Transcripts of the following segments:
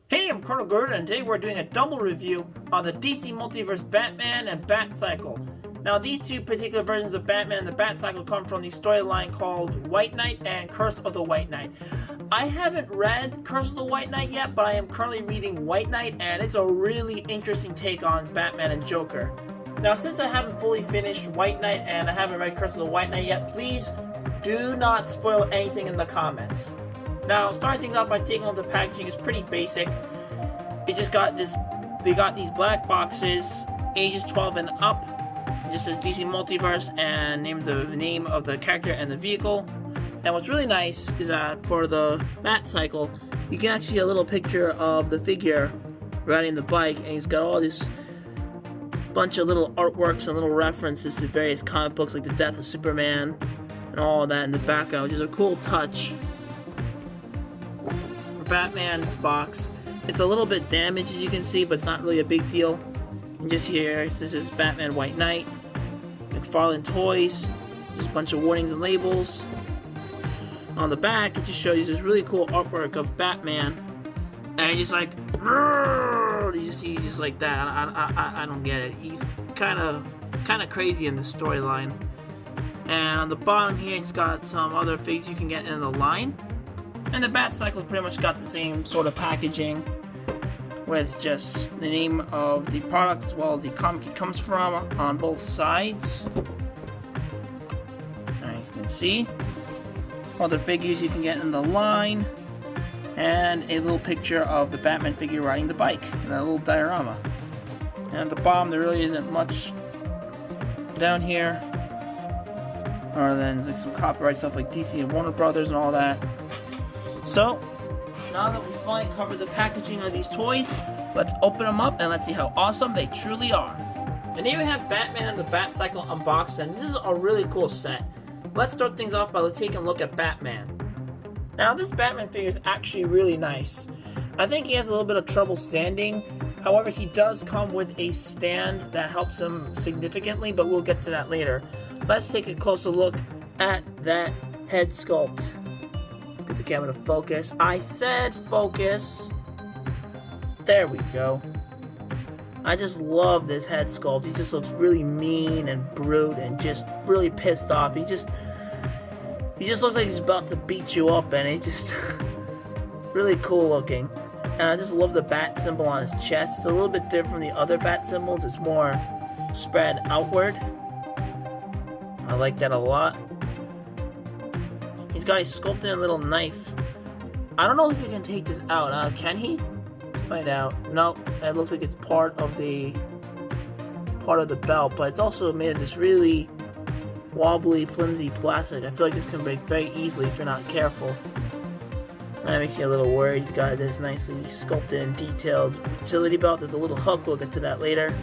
Hey, I'm Colonel Gordon, and today we're doing a double review on the DC Multiverse Batman and Batcycle. Now, these two particular versions of Batman and the Batcycle come from the storyline called White Knight and Curse of the White Knight. I haven't read Curse of the White Knight yet, but I am currently reading White Knight, and it's a really interesting take on Batman and Joker. Now, since I haven't fully finished White Knight and I haven't read Curse of the White Knight yet, please do not spoil anything in the comments. Now, starting things off by taking a look at the packaging is pretty basic. It just got this, they got these black boxes, ages 12 and up. It just says DC Multiverse and names the name of the character and the vehicle. And what's really nice is that for the Batcycle, you can actually see a little picture of the figure riding the bike, and he's got all this bunch of little artworks and little references to various comic books like The Death of Superman and all of that in the background, which is a cool touch. For Batman's box, it's a little bit damaged as you can see, but it's not really a big deal. And just here, this is Batman White Knight, McFarlane Toys, just a bunch of warnings and labels. On the back, it just shows you this really cool artwork of Batman, and he's just like, he's just like that. I don't get it. He's kind of crazy in the storyline. And on the bottom here, it's got some other things you can get in the line. And the Batcycle's pretty much got the same sort of packaging, with just the name of the product as well as the comic it comes from on both sides. As you can see, other figures you can get in the line, and a little picture of the Batman figure riding the bike, and a little diorama. And at the bottom, there really isn't much down here, other than like some copyright stuff like DC and Warner Brothers and all that. So, now that we finally covered the packaging of these toys, let's open them up and let's see how awesome they truly are. And here we have Batman and the Batcycle unboxed, and this is a really cool set. Let's start things off by taking a look at Batman. Now, this Batman figure is actually really nice. I think he has a little bit of trouble standing. However, he does come with a stand that helps him significantly, but we'll get to that later. Let's take a closer look at that head sculpt. Let's get the camera to focus. I said focus. There we go. I just love this head sculpt. He just looks really mean and brute and just really pissed off. He just looks like he's about to beat you up, and he just really cool looking. And I just love the bat symbol on his chest. It's a little bit different from the other bat symbols. It's more spread outward. I like that a lot. He's got a sculpted little knife. I don't know if he can take this out. Can he? Let's find out. No, it looks like it's part of the belt, but it's also made of this really wobbly, flimsy plastic. I feel like this can break very easily if you're not careful. That makes me a little worried. He's got this nicely sculpted and detailed utility belt. There's a little hook. We'll get to that later.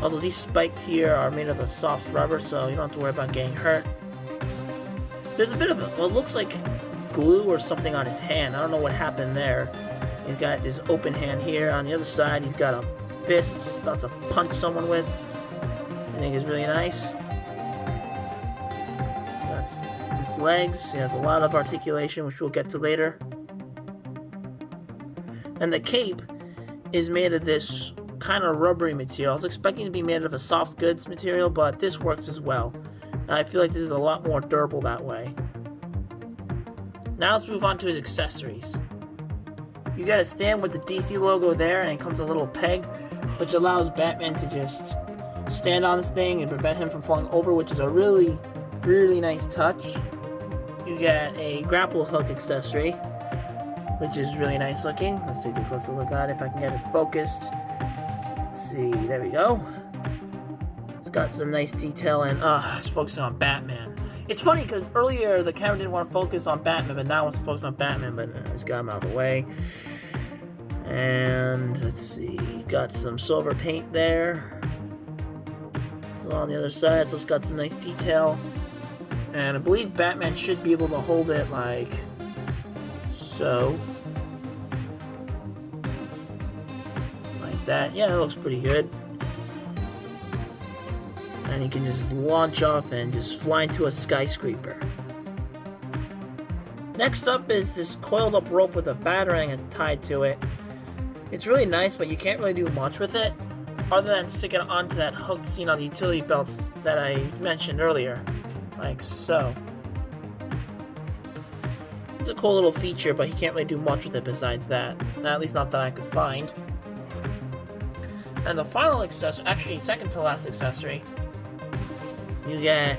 Also, these spikes here are made of a soft rubber, so you don't have to worry about getting hurt. There's a bit of what looks like glue or something on his hand. I don't know what happened there. He's got this open hand here. On the other side, he's got a fist he's about to punch someone with. I think it's really nice. That's his legs. He has a lot of articulation, which we'll get to later. And the cape is made of this kind of rubbery material. I was expecting it to be made of a soft goods material, but this works as well. And I feel like this is a lot more durable that way. Now let's move on to his accessories. You got a stand with the DC logo there, and it comes a little peg, which allows Batman to just stand on this thing and prevent him from falling over, which is a really, really nice touch. You get a grapple hook accessory, which is really nice looking. Let's take a closer look at it if I can get it focused. See, there we go. It's got some nice detail, and it's focusing on Batman. It's funny because earlier the camera didn't want to focus on Batman, but now it wants to focus on Batman, but I just got him out of the way. And let's see, got some silver paint there. On the other side, so it's got some nice detail. And I believe Batman should be able to hold it like so. That. Yeah, it looks pretty good. And he can just launch off and just fly into a skyscraper. Next up is this coiled up rope with a batarang tied to it. It's really nice, but you can't really do much with it, other than stick it onto that hooked, the utility belt that I mentioned earlier. Like so. It's a cool little feature, but you can't really do much with it besides that. At least not that I could find. And the final accessory, actually second to last accessory, you get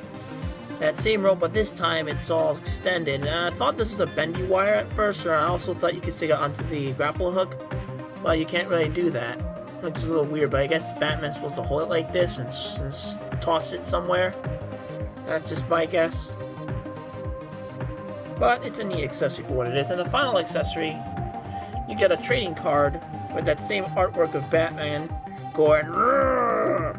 that same rope, but this time it's all extended. And I thought this was a bendy wire at first, or I also thought you could stick it onto the grapple hook, but you can't really do that, which is a little weird. But I guess Batman's supposed to hold it like this and toss it somewhere. That's just my guess. But it's a neat accessory for what it is. And the final accessory, you get a trading card with that same artwork of Batman going "Rrrr!"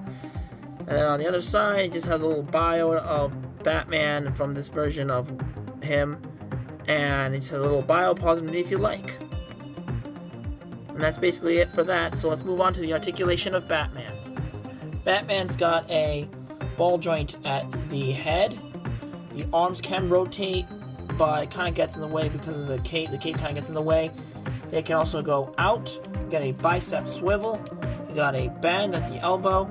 And then on the other side, it just has a little bio of Batman from this version of him, and it's a little bio, pause it if you like. And that's basically it for that. So let's move on to the articulation of Batman. Batman's got a ball joint at the head. The arms can rotate, but it kind of gets in the way because of the cape. The cape kind of gets in the way. They can also go out. You got a bicep swivel. You got a bend at the elbow.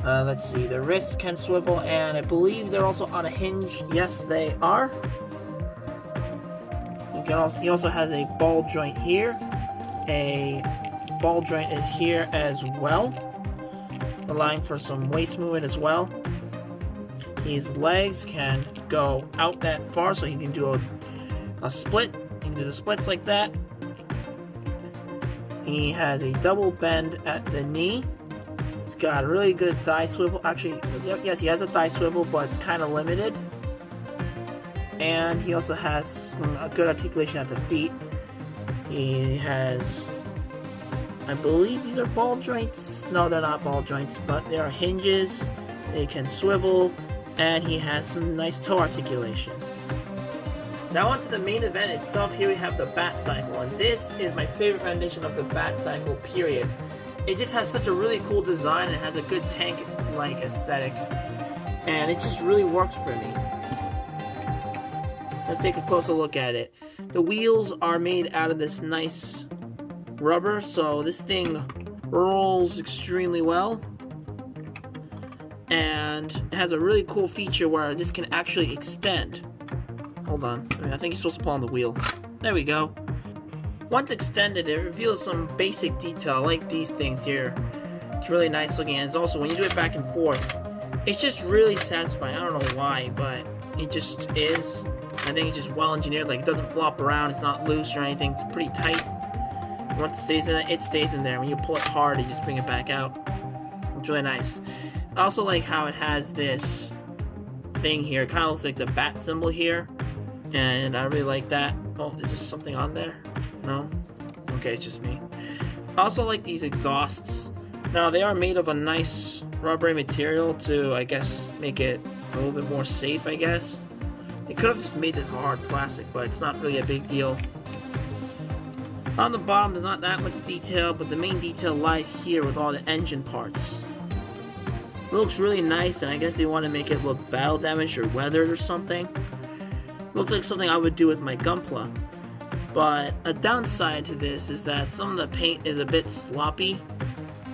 Let's see, the wrists can swivel, and I believe they're also on a hinge. Yes, they are. He also has a ball joint here. A ball joint is here as well, allowing for some waist movement as well. His legs can go out that far, so he can do a split. He can do the splits like that. He has a double bend at the knee. He's got a really good thigh swivel. Actually, yes, he has a thigh swivel, but it's kind of limited. And he also has a good articulation at the feet. He has, I believe these are ball joints. No, they're not ball joints, but they are hinges. They can swivel, and he has some nice toe articulation. Now onto the main event itself. Here we have the Batcycle, and this is my favorite rendition of the Batcycle, period. It just has such a really cool design, and it has a good tank-like aesthetic, and it just really works for me. Let's take a closer look at it. The wheels are made out of this nice rubber, so this thing rolls extremely well. And it has a really cool feature where this can actually extend. Hold on, I think you're supposed to pull on the wheel. There we go. Once extended, it reveals some basic detail, like these things here. It's really nice looking, and it's also, when you do it back and forth, it's just really satisfying. I don't know why, but it just is. I think it's just well engineered. Like, it doesn't flop around, it's not loose or anything, it's pretty tight. Once it stays in it, it stays in there. When you pull it hard, you just bring it back out. It's really nice. I also like how it has this thing here. It kind of looks like the bat symbol here, and I really like that. Oh, is there something on there? No? Okay, it's just me. I also like these exhausts. Now, they are made of a nice rubbery material to, I guess, make it a little bit more safe, I guess. They could have just made this hard plastic, but it's not really a big deal. On the bottom, there's not that much detail, but the main detail lies here with all the engine parts. It looks really nice, and I guess they want to make it look battle damaged or weathered or something. It looks like something I would do with my Gunpla. But a downside to this is that some of the paint is a bit sloppy.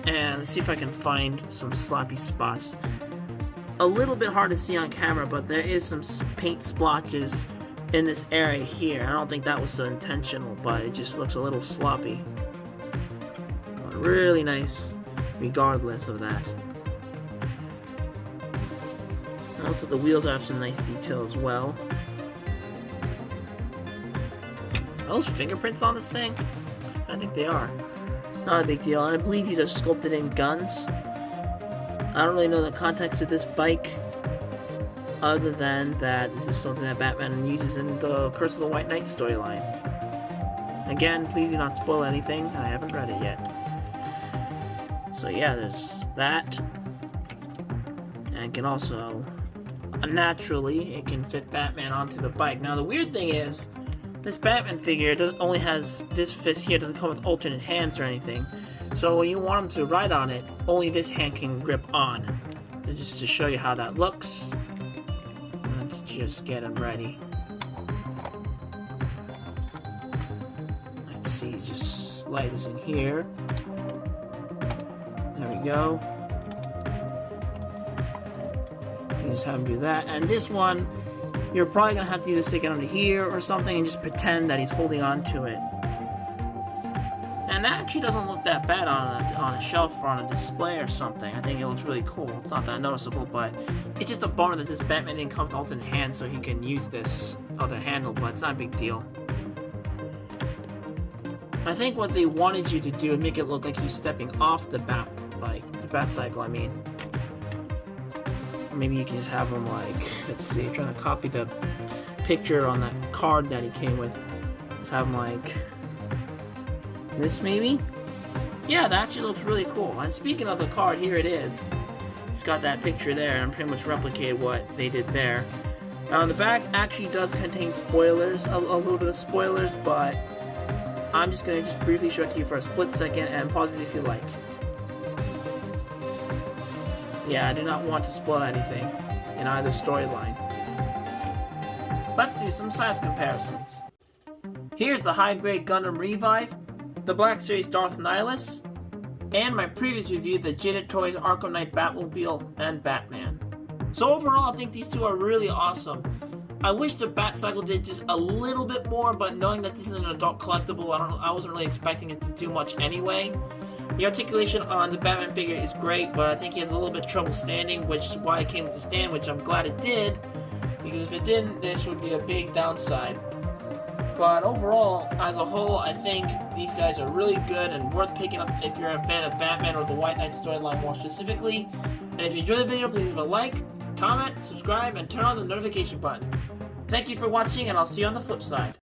And let's see if I can find some sloppy spots. A little bit hard to see on camera, but there is some paint splotches in this area here. I don't think that was intentional, but it just looks a little sloppy. But really nice, regardless of that. Also, the wheels have some nice detail as well. Are those fingerprints on this thing? I think they are. Not a big deal. And I believe these are sculpted in guns. I don't really know the context of this bike, other than that this is something that Batman uses in the Curse of the White Knight storyline. Again, please do not spoil anything. I haven't read it yet. So yeah, there's that. And can also, naturally, it can fit Batman onto the bike. Now the weird thing is, this Batman figure only has this fist here, doesn't come with alternate hands or anything. So when you want him to ride on it, only this hand can grip on. So just to show you how that looks, let's just get him ready. see, just slide this in here. There we go. You just have him do that. And this one, you're probably going to have to either stick it under here or something and just pretend that he's holding on to it. And that actually doesn't look that bad on a shelf or on a display or something. I think it looks really cool. It's not that noticeable, but it's just a bummer that this Batman didn't come with alternate hand so he can use this other handle, but it's not a big deal. I think what they wanted you to do is make it look like he's stepping off the Batcycle, I mean. Or maybe you can just have him like, let's see, trying to copy the picture on that card that he came with. Just have him like this maybe? Yeah, that actually looks really cool. And speaking of the card, here it is. It's got that picture there and pretty much replicated what they did there. Now the back actually does contain spoilers, a little bit of spoilers, but I'm just going to just briefly show it to you for a split second and pause it if you like. Yeah, I do not want to spoil anything in either storyline. Let's do some size comparisons. Here's the high-grade Gundam Revive, the Black Series Darth Nihilus, and my previous review, the Jaded Toys Arkham Knight Batmobile and Batman. So overall, I think these two are really awesome. I wish the Batcycle did just a little bit more, but knowing that this is an adult collectible, I wasn't really expecting it to do much anyway. The articulation on the Batman figure is great, but I think he has a little bit of trouble standing, which is why it came with the stand, which I'm glad it did, because if it didn't, this would be a big downside. But overall, as a whole, I think these guys are really good and worth picking up if you're a fan of Batman or the White Knight storyline more specifically. And if you enjoyed the video, please leave a like, comment, subscribe, and turn on the notification button. Thank you for watching, and I'll see you on the flip side.